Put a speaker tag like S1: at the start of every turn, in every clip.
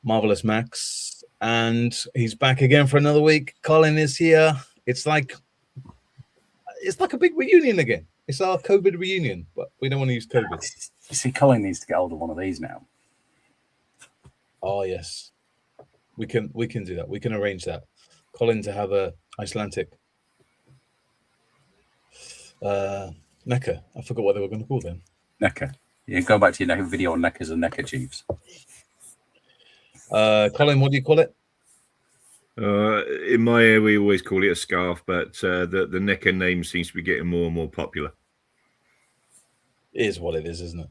S1: Marvelous Max, and he's back again for another week. Colin is here. It's like a big reunion again. It's our COVID reunion, but we don't want to use COVID.
S2: You see, Colin needs to get hold of one of these now.
S1: Oh yes, we can do that. We can arrange that. Colin to have a Icelandic necker. I forgot what they were going to call them.
S2: Necker. Yeah, go back to your video on neckers and necker chiefs.
S1: Colin, what do you call it?
S3: In my area, we always call it a scarf, but the necker name seems to be getting more and more popular.
S1: It is what it is, isn't it?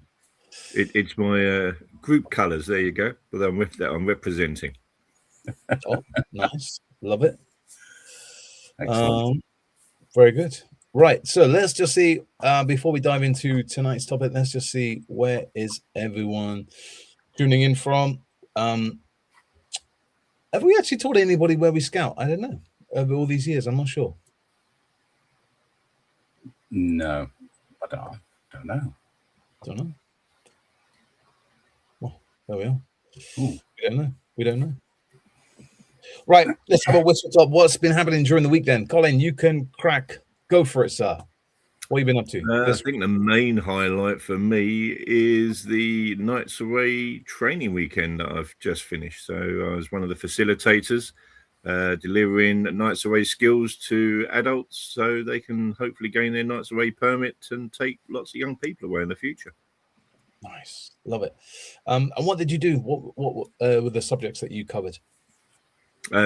S3: It's my group colours. There you go. But I'm with that. I'm representing.
S1: Oh, nice. Love it.
S2: Excellent.
S1: Very good. Right. So let's just see, before we dive into tonight's topic, let's just see where is everyone tuning in from. Have we actually told anybody where we scout? I don't know. Over all these years, I'm not sure.
S2: No, I don't know.
S1: Don't know. Well, there we are.
S2: Ooh.
S1: We don't know. Right, let's have a whistle top. What's been happening during the week then? Colin, you can go for it, sir. What have you been up to?
S3: I think the main highlight for me is the Nights Away training weekend that I've just finished. So I was one of the facilitators, delivering Nights Away skills to adults so they can hopefully gain their Nights Away permit and take lots of young people away in the future.
S1: Nice. Love it. And what did you do? What were the subjects that you covered?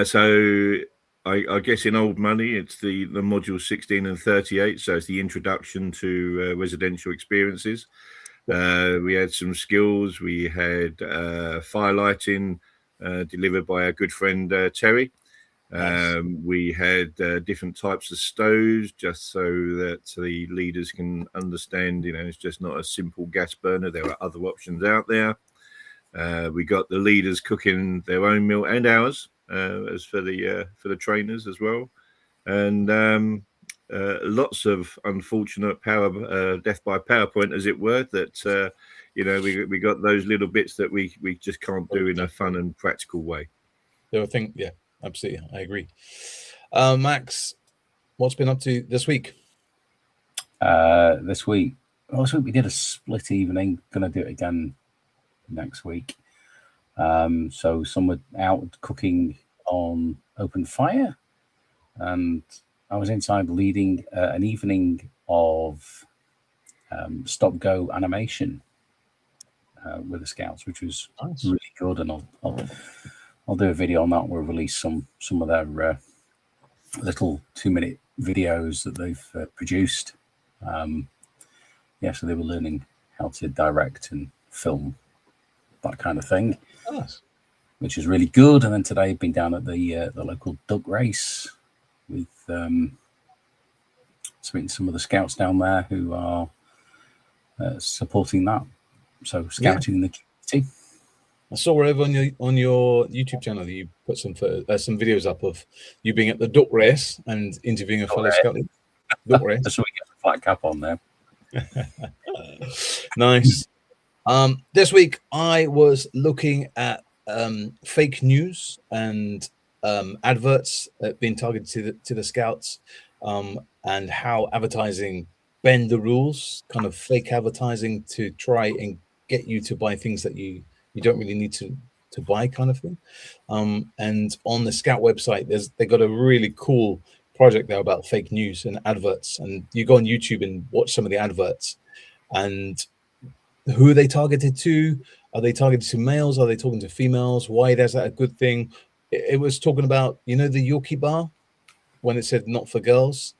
S3: So I guess in old money, it's the module 16 and 38. So it's the introduction to residential experiences. We had some skills. We had firelighting delivered by our good friend Terry. Nice. We had different types of stoves, just so that the leaders can understand, it's just not a simple gas burner. There are other options out there. We got the leaders cooking their own meal and ours, as for the trainers as well, and lots of unfortunate death by PowerPoint, as it were. That we got those little bits that we just can't do in a fun and practical way.
S1: Yeah, absolutely, I agree. Max, what's been up to this week?
S2: This week we did a split evening. Gonna do it again next week. So some were out cooking on open fire, and I was inside leading an evening of stop-go animation with the scouts, which was nice. Really good. And I'll do a video on that. We'll release some of their little 2-minute videos that they've produced. So they were learning how to direct and film, that kind of thing.
S1: Nice.
S2: Which is really good. And then today I've been down at the local duck race with some of the scouts down there who are supporting that. So scouting in the community.
S1: I saw over on your YouTube channel that you put some videos up of you being at the duck race and interviewing a fellow scout. Duck race.
S2: That's why we get the flat cap on there.
S1: Nice. This week I was looking at fake news and adverts being targeted to the scouts, and how advertising bend the rules, kind of fake advertising to try and get you to buy things that you don't really need to buy, kind of thing. And on the Scout website, they got a really cool project there about fake news and adverts, and you go on YouTube and watch some of the adverts, and who are they targeted to? Are they targeted to males? Are they talking to females? Why is that a good thing? It was talking about, the Yorkie bar, when it said not for girls,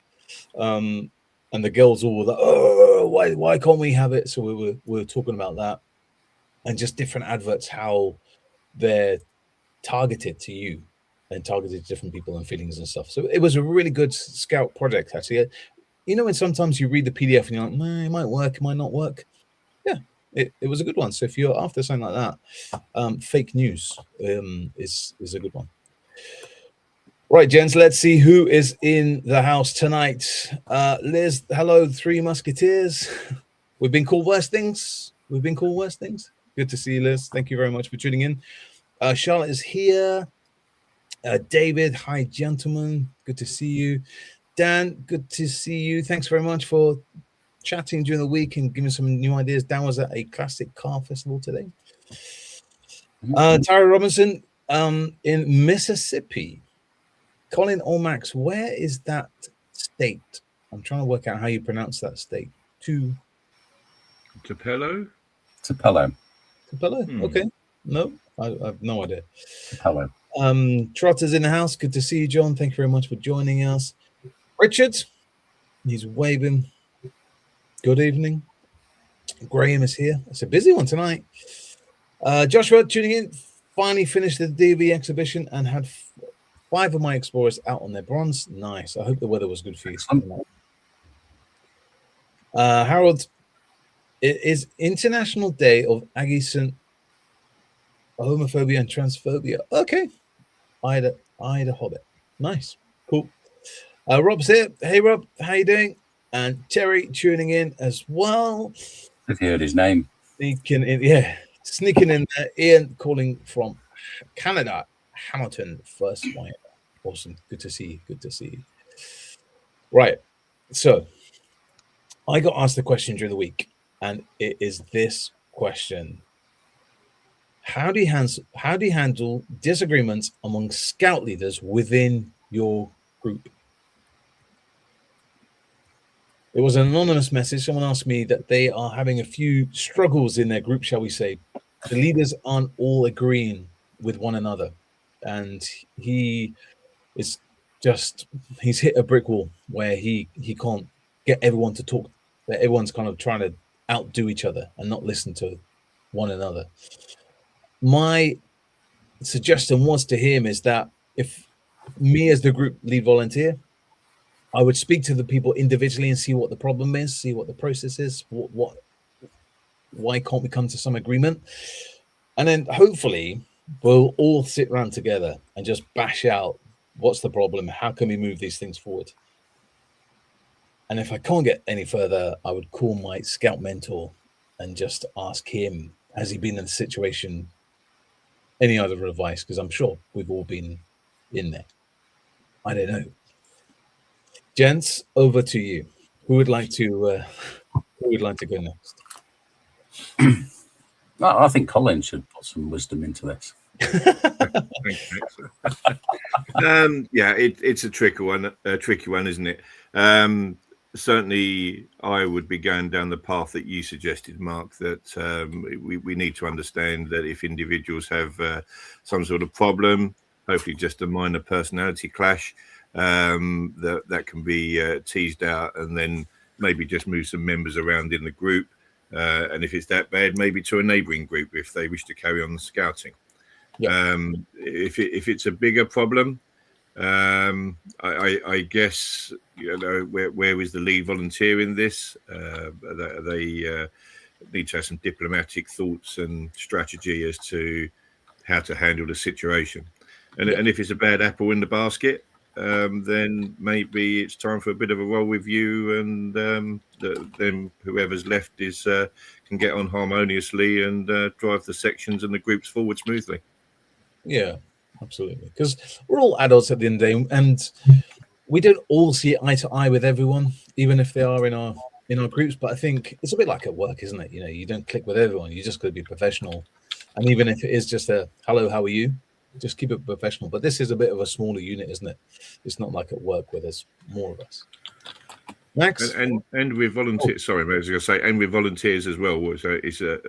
S1: and the girls all were like, oh, why can't we have it? So we were talking about that, and just different adverts, how they're targeted to you and targeted to different people and feelings and stuff. So it was a really good Scout project, actually. When sometimes you read the PDF and you're like, it might work, it might not work. Yeah, it was a good one. So if you're after something like that, fake news is a good one. Right, gents, let's see who is in the house tonight. Liz, hello, Three Musketeers. We've been called worse things. Good to see you, Liz. Thank you very much for tuning in. Charlotte is here. David, hi, gentlemen. Good to see you. Dan, good to see you. Thanks very much for chatting during the week and giving some new ideas. Dan was at a classic car festival today. Tara Robinson in Mississippi. Colin Olmax, where is that state? I'm trying to work out how you pronounce that state.
S3: Tupelo?
S2: Tupelo.
S1: Tupelo? Okay. No, I have no idea.
S2: Tupelo.
S1: Trotter's in the house. Good to see you, John. Thank you very much for joining us. Richard, he's waving. Good evening. Graham is here. It's a busy one tonight. Joshua tuning in. Finally finished the DV exhibition and had 5 of my explorers out on their bronze. Nice. I hope the weather was good for you. Harold, it is International Day of Aggie homophobia and transphobia. Okay. Ida Hobbit. Nice. Cool. Rob's here. Hey, Rob. How you doing? And Terry tuning in as well.
S2: I've heard his name.
S1: Sneaking in there. Ian calling from Canada. Hamilton, first wire. Awesome. Good to see you. Good to see you. Right. So I got asked the question during the week, and it is this question. How do you handle disagreements among scout leaders within your group? It was an anonymous message. Someone asked me that they are having a few struggles in their group, shall we say. The leaders aren't all agreeing with one another. And he's hit a brick wall where he can't get everyone to talk. That everyone's kind of trying to outdo each other and not listen to one another. My suggestion was to him is that if me as the group lead volunteer, I would speak to the people individually and see what the problem is, see what the process is, why can't we come to some agreement? And then hopefully we'll all sit around together and just bash out what's the problem, how can we move these things forward? And if I can't get any further, I would call my scout mentor and just ask him, has he been in a situation, any other advice? Because I'm sure we've all been in there. I don't know. Gents, over to you. Who would like to go next?
S3: Well,
S2: I think Colin should put some wisdom into this.
S3: Yeah, it's a tricky one, isn't it? Certainly, I would be going down the path that you suggested, Mark. That we need to understand that if individuals have some sort of problem, hopefully just a minor personality clash, that can be teased out, and then maybe just move some members around in the group. And if it's that bad, maybe to a neighbouring group if they wish to carry on the scouting. Yeah. If it's a bigger problem, I guess, you know, where is the lead volunteer in this? They need to have some diplomatic thoughts and strategy as to how to handle the situation. And if it's a bad apple in the basket, then maybe it's time for a bit of a roll review, and then whoever's left can get on harmoniously and drive the sections and the groups forward smoothly.
S1: Yeah, absolutely. Because we're all adults at the end of the day, and we don't all see eye to eye with everyone, even if they are in our groups. But I think it's a bit like at work, isn't it? You know, you don't click with everyone. You just got to be professional. And even if it is just a hello, how are you? Just keep it professional. But this is a bit of a smaller unit, isn't it? It's not like at work where there's more of us. Max?
S3: And with volunteers, sorry, I was going to say, and with volunteers as well. So it's a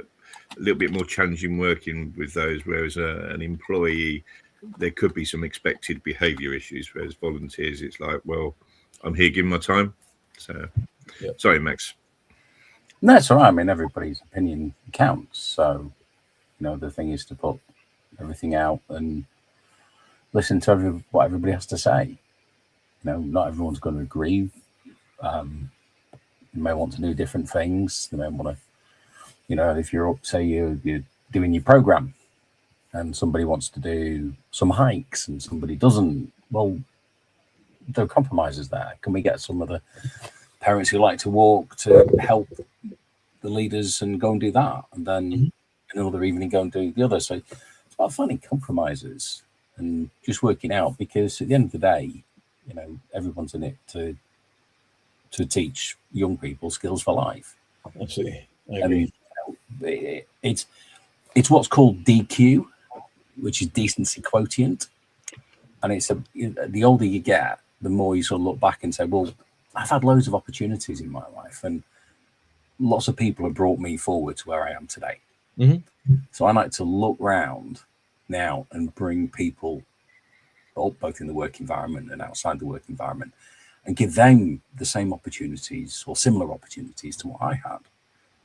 S3: little bit more challenging working with those, whereas an employee, there could be some expected behaviour issues, whereas volunteers, it's like, well, I'm here giving my time. So, Sorry, Max.
S2: No, it's all right. I mean, everybody's opinion counts. So, you know, the thing is to put everything out and listen to what everybody has to say. You know, not everyone's going to agree. You may want to do different things. You may want to, you know, if you're doing your program and somebody wants to do some hikes and somebody doesn't, well, there are compromises there. Can we get some of the parents who like to walk to help the leaders and go and do that, and then another evening go and do the other? So about finding compromises and just working out, because at the end of the day, everyone's in it to teach young people skills for life.
S1: Absolutely, I agree.
S2: And it's what's called DQ, which is Decency Quotient, and it's the older you get, the more you sort of look back and say, well, I've had loads of opportunities in my life, and lots of people have brought me forward to where I am today.
S1: Mm-hmm.
S2: So I like to look round now and bring people up, both in the work environment and outside the work environment, and give them the same opportunities or similar opportunities to what I had.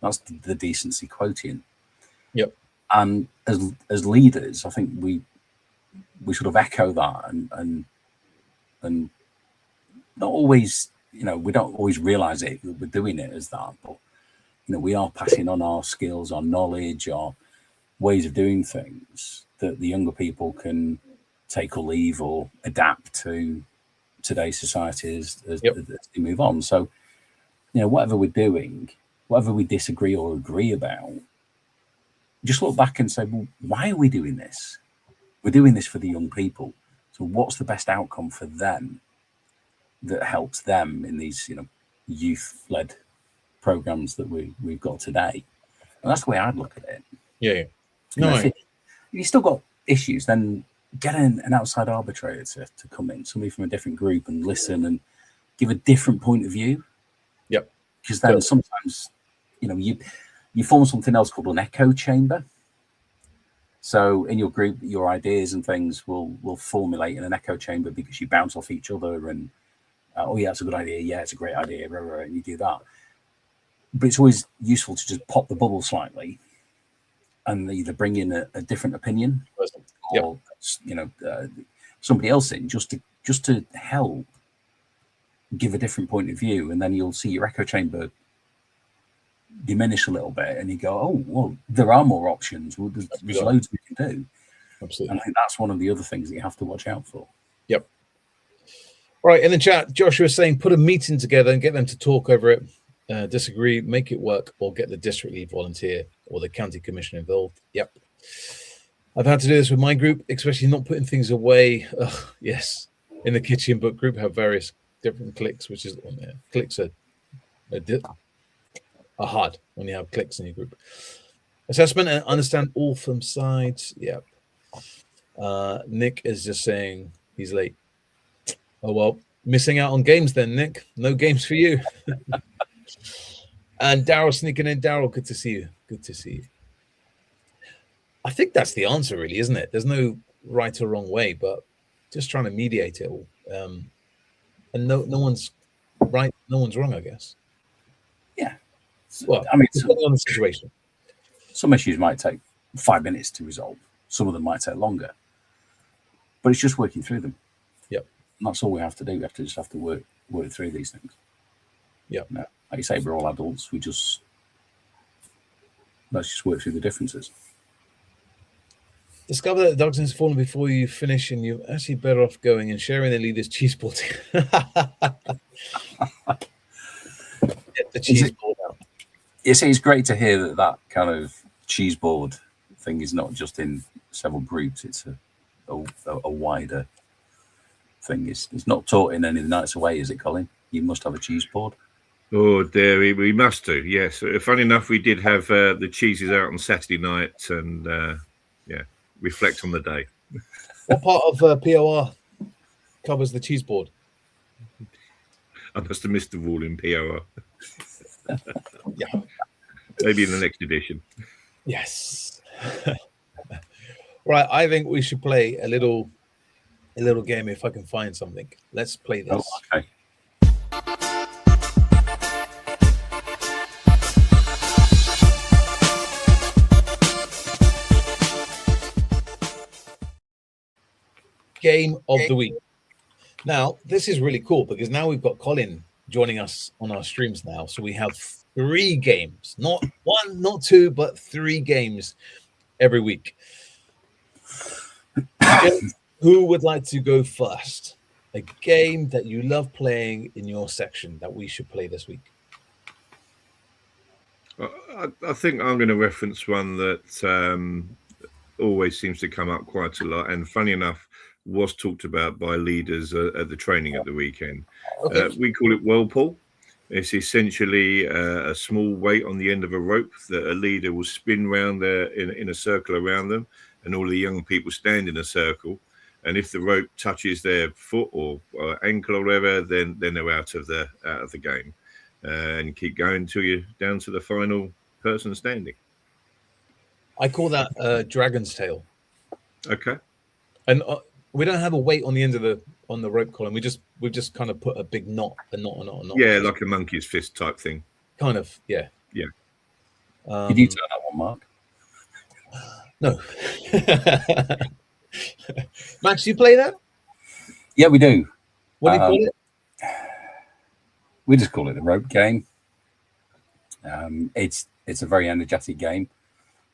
S2: That's the Decency Quotient.
S1: Yep.
S2: And as leaders, I think we sort of echo that, and not always, we don't always realize it, we're doing it as that, but we are passing on our skills, our knowledge, our ways of doing things that the younger people can take or leave or adapt to today's society as they move on. So, whatever we're doing, whatever we disagree or agree about, just look back and say, well, why are we doing this? We're doing this for the young people. So what's the best outcome for them that helps them in these, youth-led programs that we've got today? And that's the way I'd look at it.
S1: Yeah.
S2: If you've still got issues, then get an outside arbitrator to come in, somebody from a different group, and listen and give a different point of view.
S1: Yep.
S2: Because then sometimes, you form something else called an echo chamber. So in your group, your ideas and things will formulate in an echo chamber because you bounce off each other and, oh yeah, that's a good idea. Yeah, it's a great idea. Blah, blah, blah, and you do that. But it's always useful to just pop the bubble slightly and either bring in a different opinion or, somebody else in just to help give a different point of view. And then you'll see your echo chamber diminish a little bit, and you go, oh, well, there are more options. Well, there's loads we can do.
S1: Absolutely.
S2: And I think that's one of the other things that you have to watch out for.
S1: Yep. All right, in the chat, Joshua is saying, put a meeting together and get them to talk over it, disagree, make it work, or get the district lead volunteer or the county commission involved. Yep. I've had to do this with my group, especially not putting things away. Yes, in the kitchen, but group have various different cliques, which is cliques are hard when you have cliques in your group. Assessment and understand all from sides. Yep. Nick is just saying he's late. Oh, well, missing out on games then, Nick. No games for you. And Daryl sneaking in. Daryl, good to see you. Good to see you. I think that's the answer, really, isn't it? There's no right or wrong way, but just trying to mediate it all. And no one's right, no one's wrong, I guess.
S2: Yeah.
S1: Well, I mean, depending on the situation.
S2: Some issues might take 5 minutes to resolve. Some of them might take longer. But it's just working through them.
S1: Yep.
S2: And that's all we have to do. We just have to work through these things.
S1: Yep.
S2: Now, like you say, we're all adults. Let's just work through the differences.
S1: Discover that the dogs has fallen before you finish, and you're actually better off going and sharing the leader's cheese board. Get the cheese board out.
S2: It's great to hear that kind of cheese board thing is not just in several groups. It's a wider thing. It's not taught in any nicer way, is it, Colin? You must have a cheese board.
S3: Oh dear, we must do. Yes. Funny enough, we did have the cheeses out on Saturday night, and reflect on the day.
S1: What part of POR covers the cheese board?
S3: I must have missed the rule in POR.
S1: Yeah.
S3: Maybe in the next edition.
S1: Yes. Right, I think we should play a little game if I can find something. Let's play this.
S2: Oh, okay.
S1: Game of the week. Now, this is really cool because now we've got Colin joining us on our streams now. So we have 3 games, not 1, not 2, but 3 games every week. Who would like to go first? A game that you love playing in your section that we should play this week.
S3: I think I'm going to reference one that always seems to come up quite a lot, and funny enough, was talked about by leaders at the training at the weekend.
S1: Okay.
S3: We call it Whirlpool. It's essentially a small weight on the end of a rope that a leader will spin round there in a circle around them, and all the young people stand in a circle. And if the rope touches their foot or ankle or whatever, then they're out of the game, and keep going until you're down to the final person standing.
S1: I call that dragon's tail.
S3: Okay.
S1: And we don't have a weight on the end of the rope, Colin. We've just kind of put a big knot.
S3: Yeah, like a monkey's fist type thing.
S1: Kind of, yeah.
S3: Yeah.
S2: Did you turn that one, Mark?
S1: No. Max, you play that?
S2: Yeah, we do.
S1: What do you call it?
S2: We just call it the rope game. It's a very energetic game.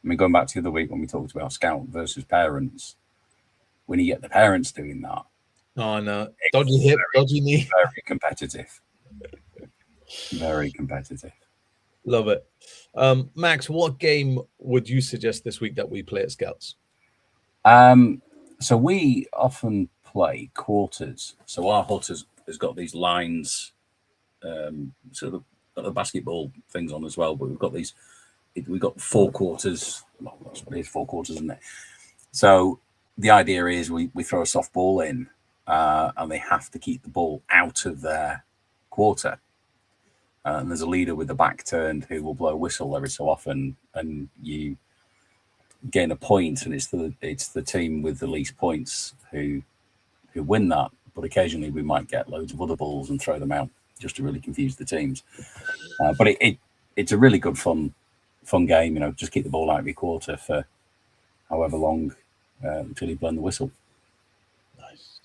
S2: I mean, going back to the other week when we talked about scout versus parents, when you get the parents doing that,
S1: oh no, dodgy hip, dodgy knee.
S2: Very competitive. Very competitive.
S1: Love it. Max, what game would you suggest this week that we play at Scouts?
S2: So we often play quarters. So our hut has got these lines, sort of got the basketball things on as well, but we've got 4 quarters. Well, that's what it is, 4 quarters, isn't it? So the idea is we throw a soft ball in, and they have to keep the ball out of their quarter. And there's a leader with the back turned who will blow a whistle every so often, and you gain a point, and it's the team with the least points who win that. But occasionally we might get loads of other balls and throw them out just to really confuse the teams. But it's a really good fun game. Just keep the ball out of your quarter for however long until you blow the whistle.
S1: Nice.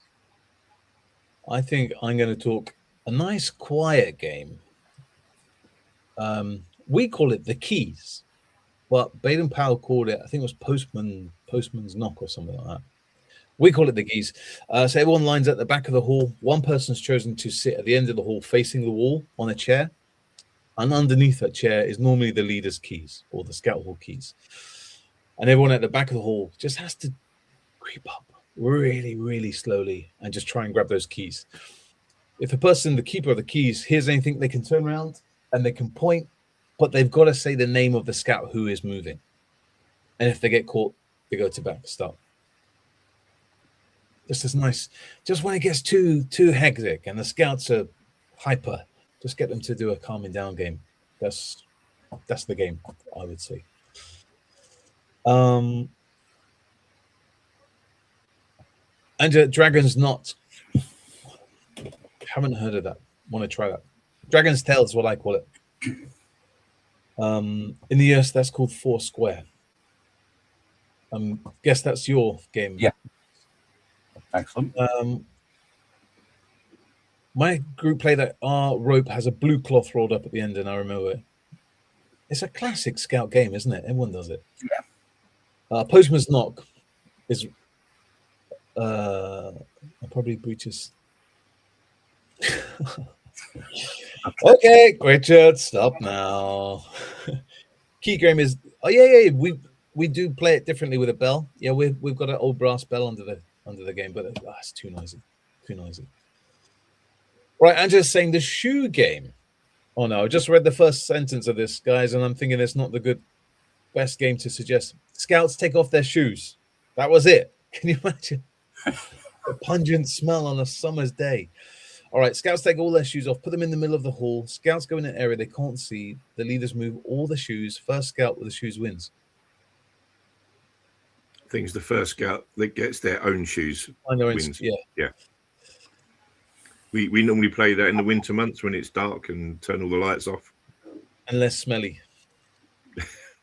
S1: I think I'm going to talk a nice quiet game. We call it the keys, but Baden Powell called it, I think it was Postman's knock or something like that. We call it the keys. So everyone lines at the back of the hall. One person's chosen to sit at the end of the hall facing the wall on a chair. And underneath that chair is normally the leader's keys or the scout hall keys. And everyone at the back of the hall just has to creep up really, really slowly and just try and grab those keys. If the keeper of the keys, hears anything, they can turn around and they can point, but they've got to say the name of the scout who is moving. And if they get caught, they go to back start. Just as nice. Just when it gets too hectic and the scouts are hyper, just get them to do a calming down game. That's the game, I would say. And Dragon's Knot. Haven't heard of that. Want to try that? Dragon's Tail is what I call it. In the US, that's called Four Square. Guess that's your game.
S2: Yeah. Excellent.
S1: My group play that. Our rope has a blue cloth rolled up at the end, and I remember it. It's a classic scout game, isn't it? Everyone does it.
S2: Yeah.
S1: Postman's knock is probably breaches. Okay, Richard, stop now. Key game is we do play it differently with a bell. Yeah, we've got an old brass bell under the game, but it's too noisy. Right, Angela's saying the shoe game. Oh no, I just read the first sentence of this, guys, and I'm thinking it's not the best game to suggest. Scouts take off their shoes. That was it. Can you imagine? The pungent smell on a summer's day. All right, scouts take all their shoes off, put them in the middle of the hall. Scouts go in an area they can't see. The leaders move all the shoes. First scout with the shoes wins.
S3: I think it's the first scout that gets their own shoes wins. Yeah. We normally play that in the winter months when it's dark and turn all the lights off.
S1: And less smelly.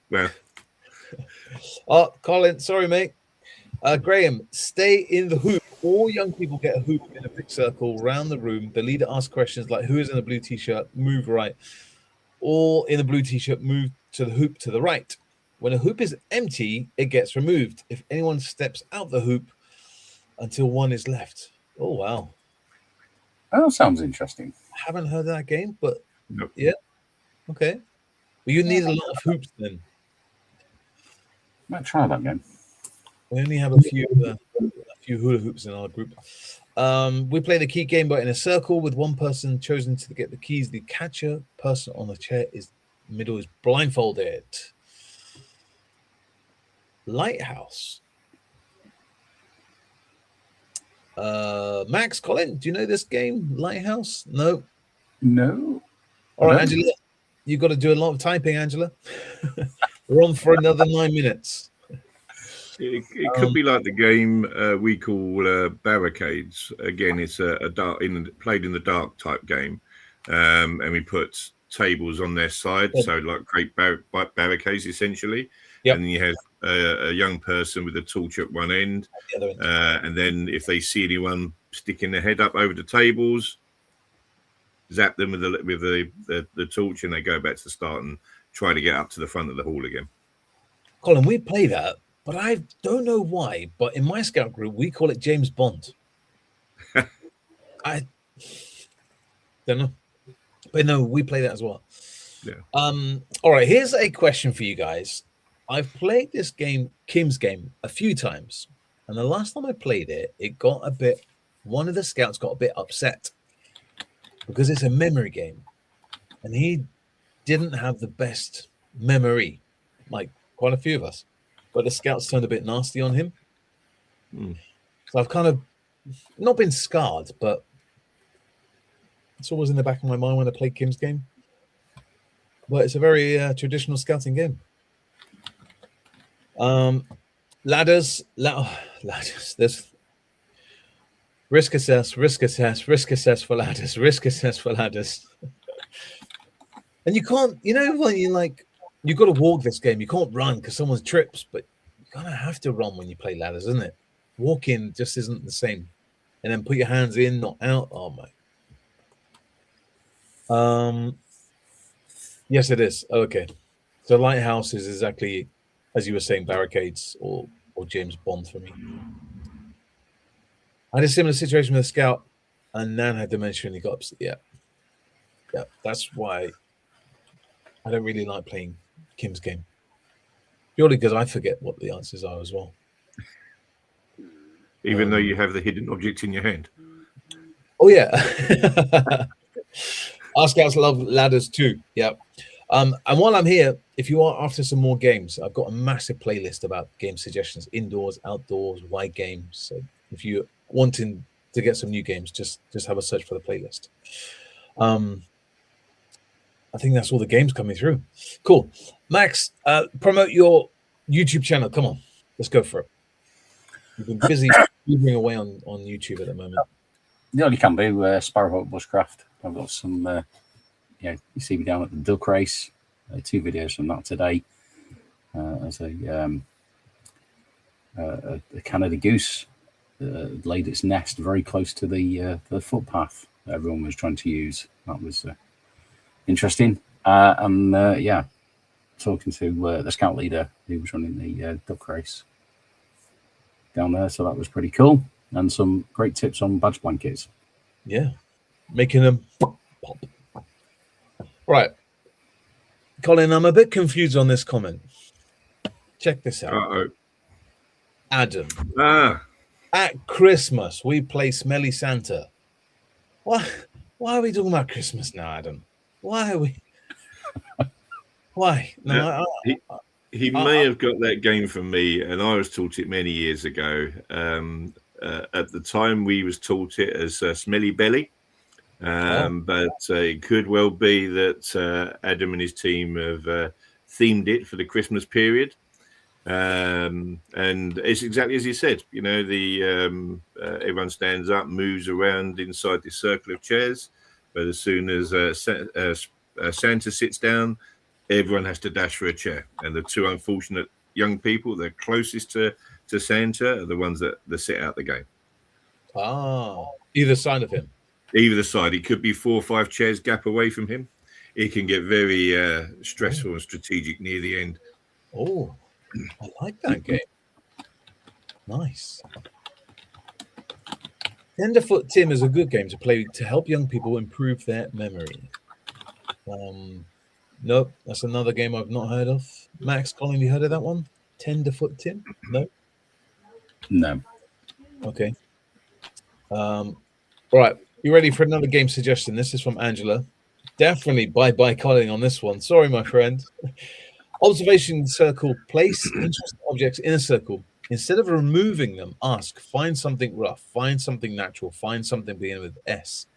S3: Well.
S1: Oh, Colin, sorry, mate. Graham, stay in the hoop. All young people get a hoop in a big circle around the room. The leader asks questions like, who is in a blue t-shirt? Move right. All in a blue t-shirt, move to the hoop to the right. When a hoop is empty, it gets removed. If anyone steps out the hoop until one is left. Oh, wow.
S2: That sounds interesting.
S1: Haven't heard of that game, but
S3: nope.
S1: Yeah. Okay. Well, you need a lot of hoops then.
S2: Might try that game.
S1: We only have a few hula hoops in our group. We play the key game, but in a circle with one person chosen to get the keys. The catcher person on the chair is middle is blindfolded. Lighthouse. Max, Colin, do you know this game, Lighthouse? No. All right, Angela, you got to do a lot of typing, Angela. We're on for another 9 minutes.
S3: It could be like the game we call Barricades. Again, it's a dark played in the dark type game, and we put tables on their side, so like great barricades essentially. Yep. And then you have a young person with a torch at one end, and then if they see anyone sticking their head up over the tables, zap them with the torch, and they go back to the start and try to get up to the front of the hall again.
S1: Colin, we play that, but I don't know why. But in my scout group, we call it James Bond. I don't know, but no, we play that as well.
S3: Yeah.
S1: All right. Here's a question for you guys. I've played this game, Kim's game, a few times, and the last time I played it, it got a bit. One of the scouts got a bit upset because it's a memory game, and he didn't have the best memory, like quite a few of us. But the scouts turned a bit nasty on him. So I've kind of not been scarred, but it's always in the back of my mind when I play Kim's game. But it's a very traditional scouting game. Ladders. There's risk assess for ladders, risk assess for ladders. And you can't, when you like, you've got to walk this game. You can't run because someone trips, but you kind of have to run when you play ladders, isn't it? Walking just isn't the same. And then put your hands in, not out. Oh my. Yes, it is. Okay. So Lighthouse is exactly, as you were saying, Barricades or James Bond for me. I had a similar situation with a scout, and Nan had dementia and he got upset. Yeah. That's why I don't really like playing Kim's game. Purely because I forget what the answers are as well.
S3: Even though you have the hidden object in your hand.
S1: Oh, yeah. Our scouts love ladders too. Yeah. And while I'm here, if you are after some more games, I've got a massive playlist about game suggestions, indoors, outdoors, wide games. So if you're wanting to get some new games, just have a search for the playlist. I think that's all the games coming through. Cool. Max, promote your YouTube channel. Come on, let's go for it. You've been busy moving away on YouTube at the moment.
S2: The only can do Sparrowhawk Bushcraft. I've got some, you see me down at the duck race. 2 videos from that today. As a Canada goose laid its nest very close to the footpath that everyone was trying to use. That was interesting. Talking to the scout leader who was running the duck race down there. So that was pretty cool. And some great tips on badge blankets.
S1: Yeah. Making them pop. Right. Colin, I'm a bit confused on this comment. Check this out.
S3: Uh-oh.
S1: Adam. At Christmas, we play Smelly Santa. Why are we talking about Christmas now, Adam? Why are we? Why? No,
S3: he may have got that game from me, and I was taught it many years ago. At the time, we was taught it as Smelly Belly. But it could well be that Adam and his team have themed it for the Christmas period. And it's exactly as you said, everyone stands up, moves around inside this circle of chairs. But as soon as Santa sits down, everyone has to dash for a chair. And the 2 unfortunate young people, the closest to Santa, are the ones that sit out the game.
S1: Either side of him.
S3: Either side. It could be 4 or 5 chairs gap away from him. It can get very stressful and strategic near the end.
S1: Oh, I like that game. Nice. Tenderfoot Tim is a good game to play to help young people improve their memory. Nope, that's another game I've not heard of. Max, Colin, you heard of that one? Tenderfoot Tim? No?
S2: No.
S1: Okay. All right. You ready for another game suggestion? This is from Angela. Definitely bye Colin on this one. Sorry, my friend. Observation circle. Place interesting objects in a circle. Instead of removing them, ask, find something rough, find something natural, find something beginning with S.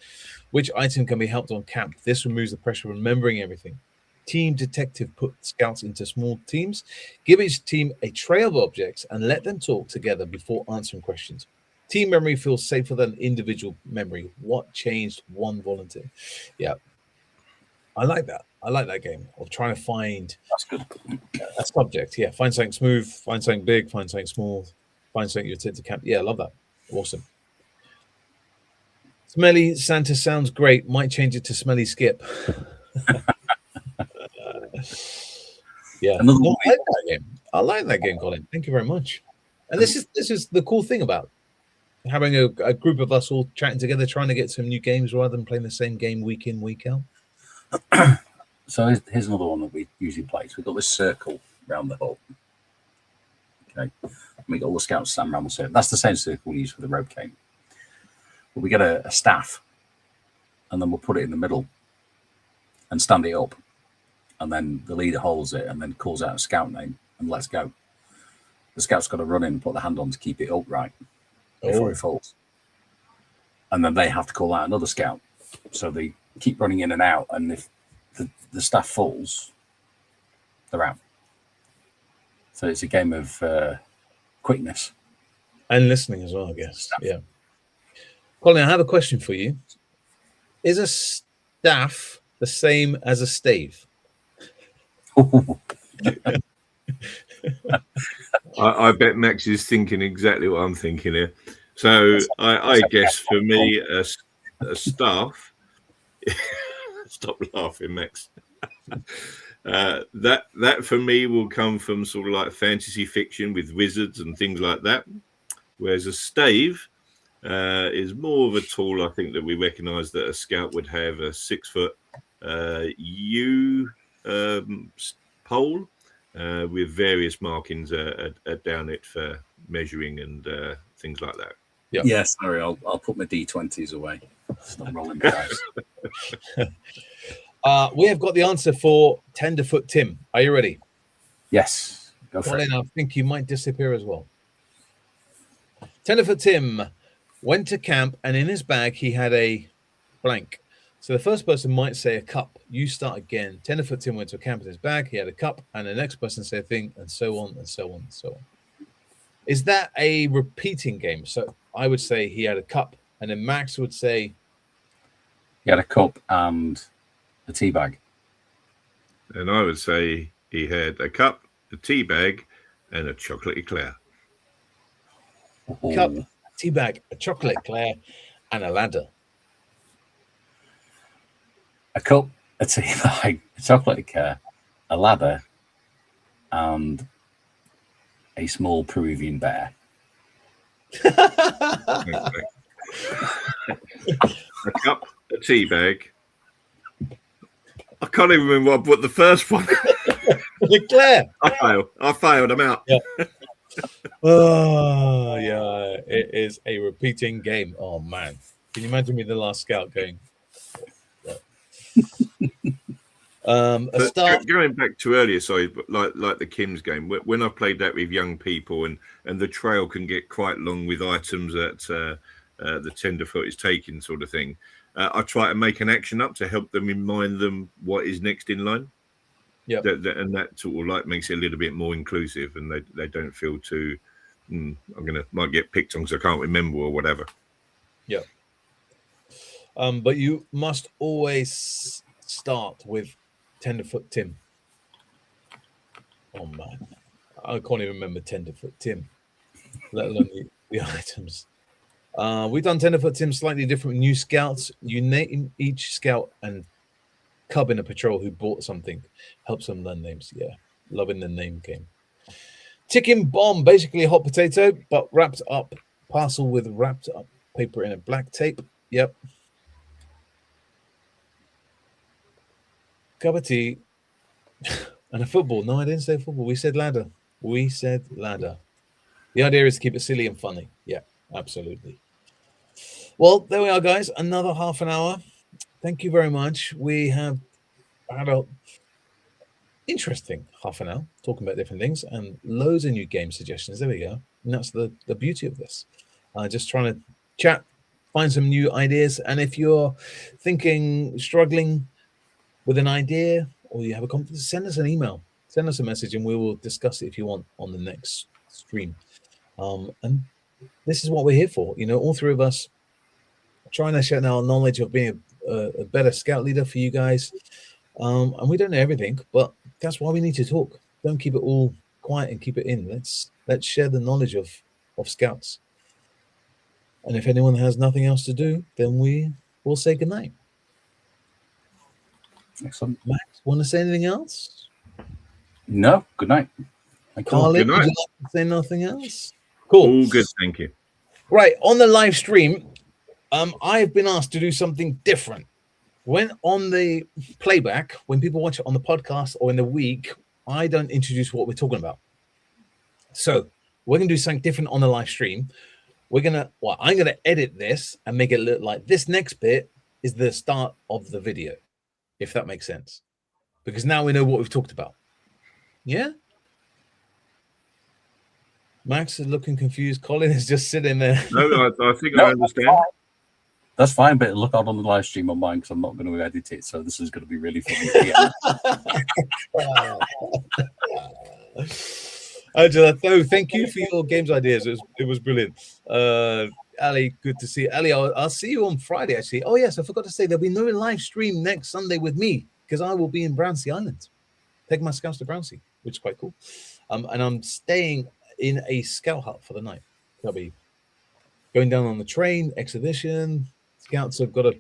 S1: Which item can be helped on camp? This removes the pressure of remembering everything. Team detective put scouts into small teams. Give each team a trail of objects and let them talk together before answering questions. Team memory feels safer than individual memory. What changed one volunteer? Yeah, I like that. I like that game of trying to find
S2: That's good.
S1: a subject. Yeah, find something smooth, find something big, find something small, find something you take to camp. Yeah, I love that. Awesome. Smelly Santa sounds great. Might change it to Smelly Skip. Yeah,
S2: Another
S1: no,
S2: one.
S1: I like that game. I like that game, Colin. Thank you very much. And this is the cool thing about having a group of us all chatting together, trying to get some new games rather than playing the same game week in, week out.
S2: So here's another one that we usually play. So we've got this circle around the hut. Okay. And we got all the scouts stand around the circle. That's the same circle we use for the rope game. But we get a staff, and then we'll put it in the middle and stand it up. And then the leader holds it and then calls out a scout name and let's go. The scout's got to run in and put the hand on to keep it upright before it falls. And then they have to call out another scout. So they keep running in and out. And if the staff falls, they're out. So it's a game of quickness.
S1: And listening as well, I guess. Yeah. Colin, I have a question for you. Is a staff the same as a stave?
S3: I bet Max is thinking exactly what I'm thinking here. So I guess for me, a staff. Stop laughing, Max. That for me will come from sort of like fantasy fiction with wizards and things like that. Whereas a stave is more of a tool, I think, that we recognise that a scout would have a 6 foot U pole with various markings down it for measuring and things like that.
S2: Yep. Yeah, sorry, I'll put my D20s away. Stop rolling my dice.
S1: We have got the answer for Tenderfoot Tim. Are you ready?
S2: Yes. Go for
S1: Colin,
S2: it.
S1: I think you might disappear as well. Tenderfoot Tim went to camp and in his bag he had a blank. So the first person might say a cup. You start again. Tenderfoot Tim went to camp in his bag. He had a cup, and the next person said a thing, and so on and so on and so on. Is that a repeating game? So I would say he had a cup, and then Max would say
S2: he had a cup and a tea bag.
S3: And I would say he had a cup, a tea bag, and a chocolate eclair.
S1: Cup, tea bag, a chocolate eclair, and a ladder.
S2: A cup, a tea bag, a chocolate eclair, a ladder, and a small Peruvian bear.
S3: A cup, a tea bag. I can't even remember what the first one.
S1: Eclair.
S3: I failed. I'm out.
S1: Yeah. Oh yeah, it is a repeating game. Oh man, can you imagine me the last scout going?
S3: Going back to earlier, sorry, but like the Kim's game, when I played that with young people, and the trail can get quite long with items that the tenderfoot is taking, sort of thing. I try to make an action up to help them remind them what is next in line.
S1: Yeah,
S3: and that sort of like makes it a little bit more inclusive, and they don't feel too. Might get picked on because I can't remember or whatever.
S1: Yeah. But you must always start with Tenderfoot Tim. Oh man, I can't even remember Tenderfoot Tim, let alone the items. We've done Tenderfoot Tim slightly different with new scouts. You name each scout and cub in a patrol who bought something. Helps them learn names. Yeah, loving the name game. Ticking bomb, basically a hot potato, but wrapped up parcel with wrapped up paper in a black tape. Yep. Cup of tea and a football. No, I didn't say football. We said ladder. The idea is to keep it silly and funny. Yeah, absolutely. Well, there we are, guys. Another half an hour. Thank you very much. We have had a interesting half an hour talking about different things and loads of new game suggestions. There we go. And that's the beauty of this. Just trying to chat, find some new ideas. And if you're struggling with an idea or you have a comment, send us an email, send us a message, and we will discuss it if you want on the next stream. And this is what we're here for. All three of us trying to share our knowledge of being a better scout leader for you guys. And we don't know everything, but that's why we need to talk. Don't keep it all quiet and keep it in. Let's share the knowledge of scouts. And if anyone has nothing else to do, then we will say goodnight.
S2: Excellent.
S1: Max, want to say anything else?
S2: No, good night.
S1: Colin, would you like to say nothing else? Cool.
S3: All good, thank you.
S1: Right, on the live stream, I've been asked to do something different. When on the playback, when people watch it on the podcast or in the week, I don't introduce what we're talking about. So we're going to do something different on the live stream. I'm going to edit this and make it look like this next bit is the start of the video, if that makes sense. Because now we know what we've talked about. Yeah? Max is looking confused. Colin is just sitting there.
S3: No, I think I understand.
S2: That's fine, but it'll look odd on the live stream on mine because I'm not going to edit it. So this is going to be really funny.
S1: Angela, thank you for your games ideas. It was brilliant. Ali, good to see you. Ali, I'll see you on Friday, actually. Oh, yes, I forgot to say there'll be no live stream next Sunday with me because I will be in Brownsea Island. Taking my scouts to Brownsea, which is quite cool. And I'm staying in a scout hut for the night. I'll be going down on the train, exhibition. Scouts have got to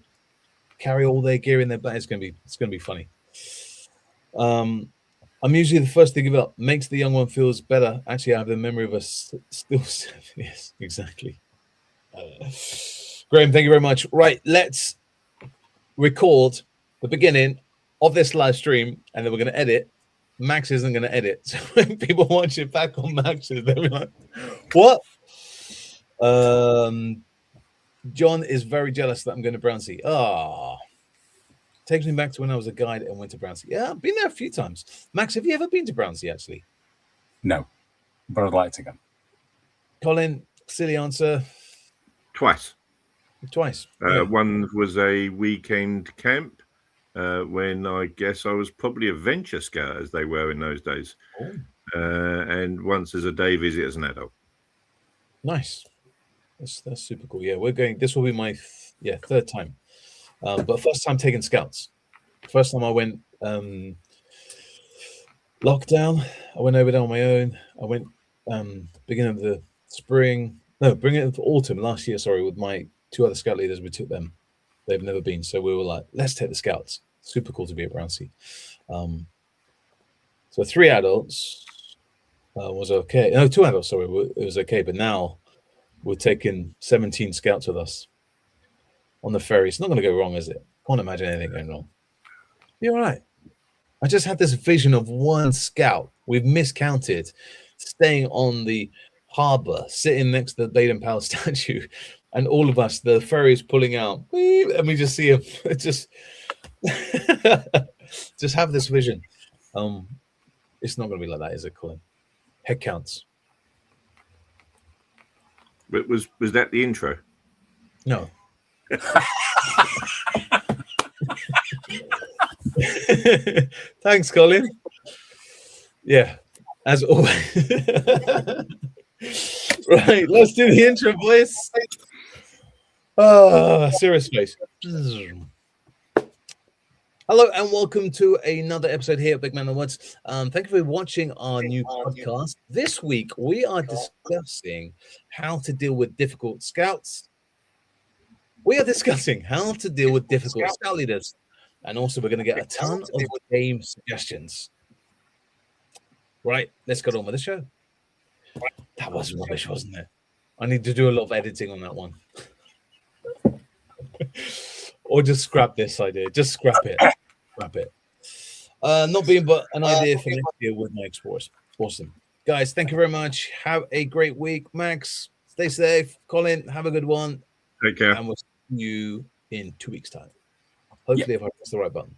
S1: carry all their gear in their bag. It's going to be funny. I'm usually the first to give up. Makes the young one feels better. Actually, I have the memory of us still. Yes, exactly. Graham, thank you very much. Right, let's record the beginning of this live stream, and then we're going to edit. Max isn't going to edit, so when people watch it back on Max's, they'll be like, "What?" John is very jealous that I'm going to Brownsea. Takes me back to when I was a guide and went to Brownsea. Yeah, I've been there a few times. Max, have you ever been to Brownsea, actually?
S2: No, but I'd like to go.
S1: Colin, silly answer.
S3: Twice.
S1: Yeah.
S3: One was a weekend camp when I guess I was probably a venture scout, as they were in those days.
S1: Oh.
S3: And once as a day visit as an adult.
S1: Nice. That's super cool. Yeah, we're going. This will be my third time, but first time taking scouts. First time I went lockdown. I went over there on my own. I went beginning of the spring. No, bring it for autumn last year. Sorry, with my two other scout leaders. We took them. They've never been, so we were like, let's take the scouts. Super cool to be at Brownsea. So 3 adults was okay. No, 2 adults. Sorry, it was okay. But now we're taking 17 scouts with us on the ferry. It's not going to go wrong, is it? Can't imagine anything going wrong. Be all right. I just had this vision of one scout. We've miscounted, staying on the harbour, sitting next to the Baden-Powell statue, and all of us, the ferry is pulling out, and we just see him. Just have this vision. It's not going to be like that, is it, Colin? Head counts.
S3: But was that the intro?
S1: No. Thanks, Colin. Yeah, as always. Right, let's do the intro, boys. Serious face. Hello and welcome to another episode here at Big Man in the Woods. Thank you for watching our new podcast. This week we are discussing how to deal with difficult scouts. We are discussing how to deal with difficult scout leaders, and also we're going to get a ton of game suggestions. Right, let's get on with the show. That was rubbish, wasn't it? I need to do a lot of editing on that one. Or just scrap this idea. Just scrap it. Scrap it. Not being but an idea for next year with my explorers. Awesome. Guys, thank you very much. Have a great week. Max, stay safe. Colin, have a good one.
S3: Take care.
S1: And we'll see you in 2 weeks' time. Hopefully, if I press the right button.